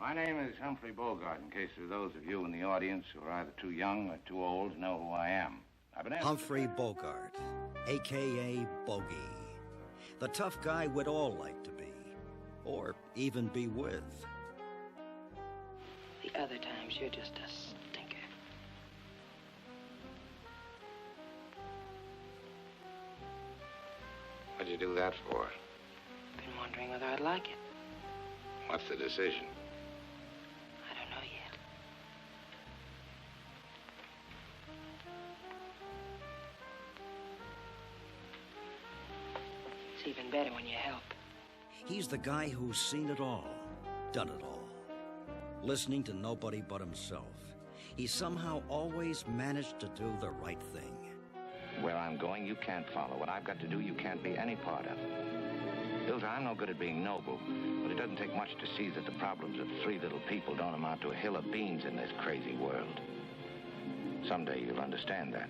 My name is Humphrey Bogart, in case there are those of you in the audience who are either too young or too old to know who I am. Humphrey Bogart, a.k.a. Bogey. The tough guy we'd all like to be, or even be with. The other times, you're just a stinker. What'd you do that for? Been wondering whether I'd like it. What's the decision? I don't know yet. It's even better when you help. He's the guy who's seen it all, done it all. Listening to nobody but himself. He somehow always managed to do the right thing. Where I'm going, you can't follow. What I've got to do, you can't be any part of. Ilsa, I'm no good at being noble, but it doesn't take much to see that the problems of three little people don't amount to a hill of beans in this crazy world. Someday you'll understand that.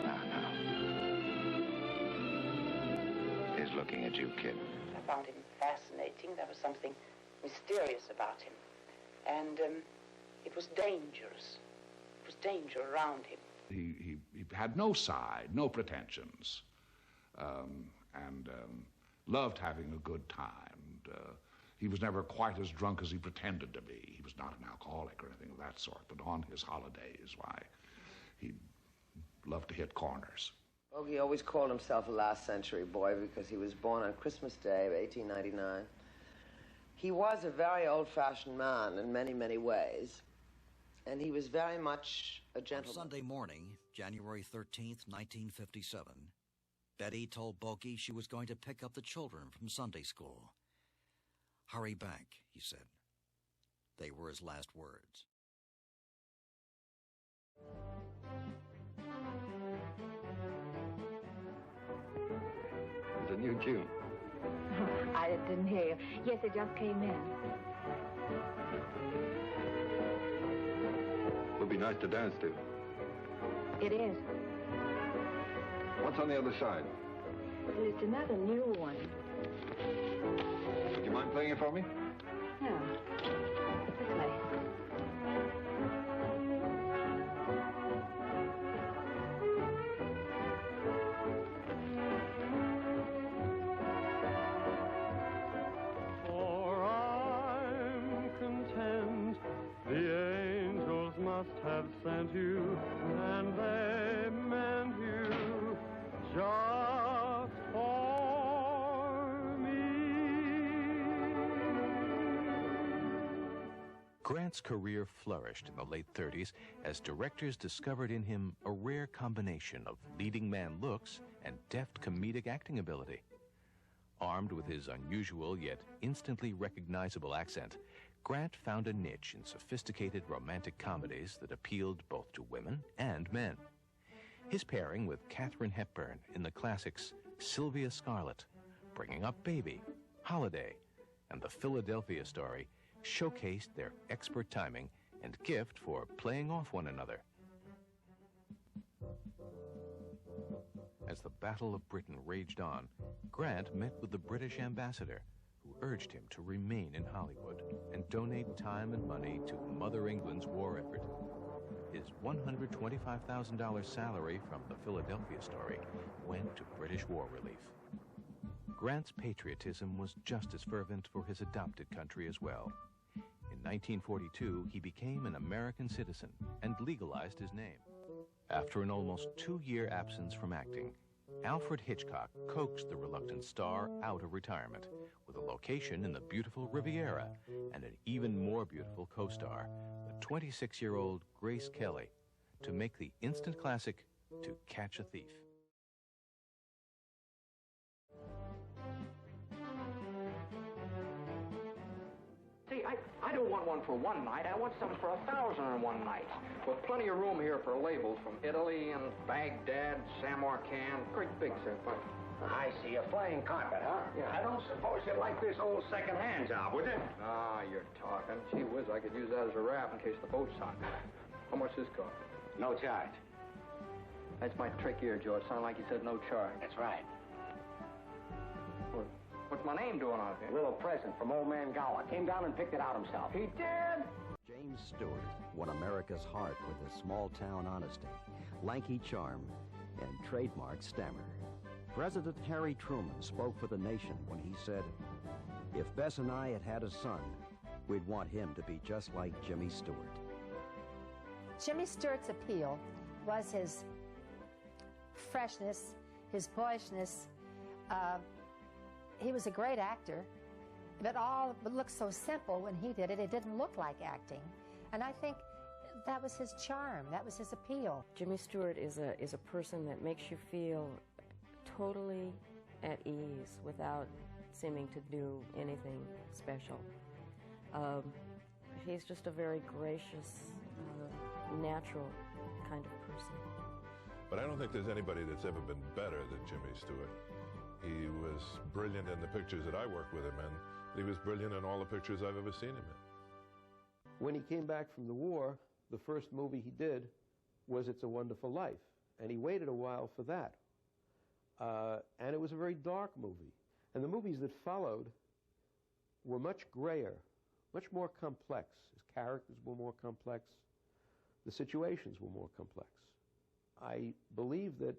Now. He's looking at you, kid. I found him fascinating. There was something mysterious about him. And it was dangerous. It was danger around him. He had no side, no pretensions, and loved having a good time. He was never quite as drunk as he pretended to be. He was not an alcoholic or anything of that sort, but on his holidays, why, he loved to hit corners. Bogey always called himself a last century boy because he was born on Christmas Day of 1899. He was a very old-fashioned man in many, many ways. And he was very much a gentleman. Sunday morning, January 13th, 1957, Betty told Bogey she was going to pick up the children from Sunday school. "Hurry back," he said. They were his last words. It's a new tune. I didn't hear you. Yes, it just came in. Would be nice to dance to. It is. What's on the other side? Well, it's another new one. Would you mind playing it for me? Yeah. This way. For I'm content the angels must have sent you, and they meant you just for me. Grant's career flourished in the late 30s as directors discovered in him a rare combination of leading man looks and deft comedic acting ability. Armed with his unusual yet instantly recognizable accent, Grant found a niche in sophisticated romantic comedies that appealed both to women and men. His pairing with Katharine Hepburn in the classics Sylvia Scarlett, Bringing Up Baby, Holiday, and The Philadelphia Story showcased their expert timing and gift for playing off one another. As the Battle of Britain raged on, Grant met with the British ambassador, who urged him to remain in Hollywood and donate time and money to Mother England's war effort. His $125,000 salary from The Philadelphia Story went to British war relief. Grant's patriotism was just as fervent for his adopted country as well. In 1942, he became an American citizen and legalized his name. After an almost 2-year absence from acting, Alfred Hitchcock coaxed the reluctant star out of retirement with a location in the beautiful Riviera and an even more beautiful co-star, the 26-year-old Grace Kelly, to make the instant classic To Catch a Thief. See, I don't want one for one night. I want something for 1,001 nights. With plenty of room here for labels from Italy and Baghdad, Samarkand. Great big, sir. I see a flying carpet, huh? Yeah. I don't suppose you'd like this old second-hand job, would you? Ah, you're talking. Gee whiz, I could use that as a raft in case the boat sunk. How much this cost? No charge. That's my trick here, George. Sounded like you said no charge. That's right. Well, What's my name doing out here? A little present from old man Gower. Came down and picked it out himself. He did? James Stewart won America's heart with his small-town honesty, lanky charm, and trademark stammer. President Harry Truman spoke for the nation when he said, "If Bess and I had had a son, we'd want him to be just like Jimmy Stewart." Jimmy Stewart's appeal was his freshness, his boyishness. He was a great actor, but all looked so simple when he did it. It didn't look like acting. And I think that was his charm. That was his appeal. Jimmy Stewart is a person that makes you feel totally at ease without seeming to do anything special. He's just a very gracious, natural kind of person. But I don't think there's anybody that's ever been better than Jimmy Stewart. He was brilliant in the pictures that I worked with him in. He was brilliant in all the pictures I've ever seen him in. When he came back from the war, the first movie he did was It's a Wonderful Life, and he waited a while for that. And it was a very dark movie. And the movies that followed were much grayer, much more complex. His characters were more complex. The situations were more complex. I believe that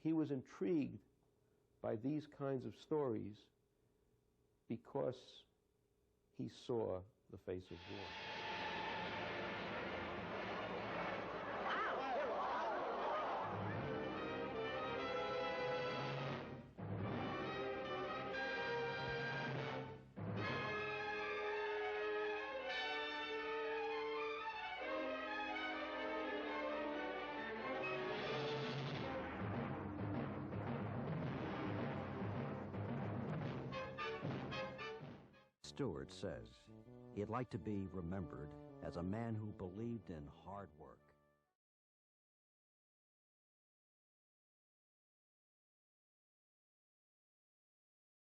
he was intrigued by these kinds of stories because he saw the face of war. Stewart says he'd like to be remembered as a man who believed in hard work.